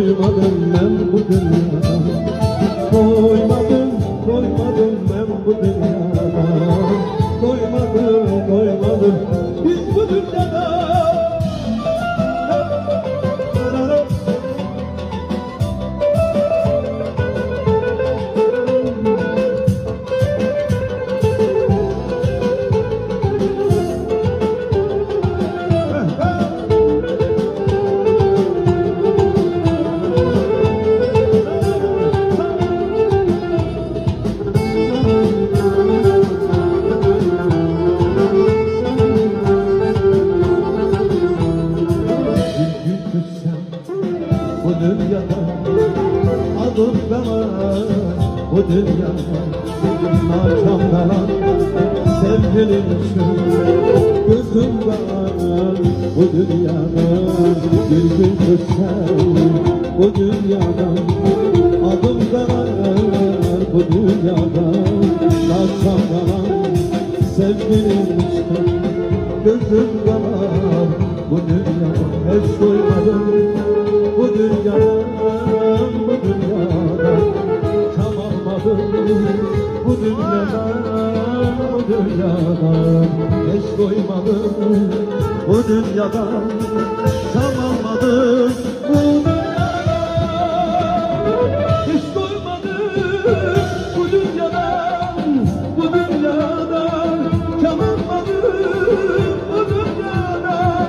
doymadım ben bu dünyada. Doymadım, doymadım ben bu dünyada. Doymadım, doymadım biz bu dünyada. Bu dünyada adım kalan, bu dünyada naçam kalan, sevgilimsin gözüm kalan. Bu dünyada bir gün düşsem, bu dünyada adım kalan, bu dünyada naçam kalan, sevgilimsin gözüm kalan. Bu dünyada hiç doymadım, bu dünyadan, bu dünyadan tam almadım. Bu dünyadan, bu dünyadan hiç doymadım. Bu dünyadan tam almadım. Bu dünyadan hiç doymadım. Bu dünyadan, bu dünyadan tam almadım. Bu dünyadan,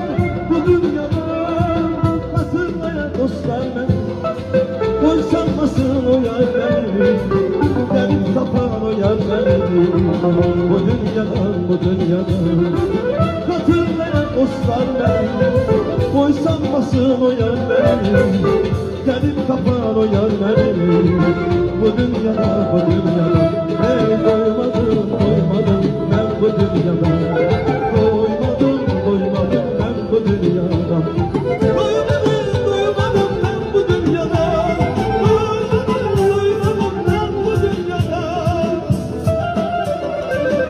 bu dünyadan dostlar ben, boy sanmasın o yar beni, benim kapan o yar beni. Bu dünyadan, bu dünyadan hatırlayan dostlar ben, boy sanmasın o yar beni, benim kapan o yar beni.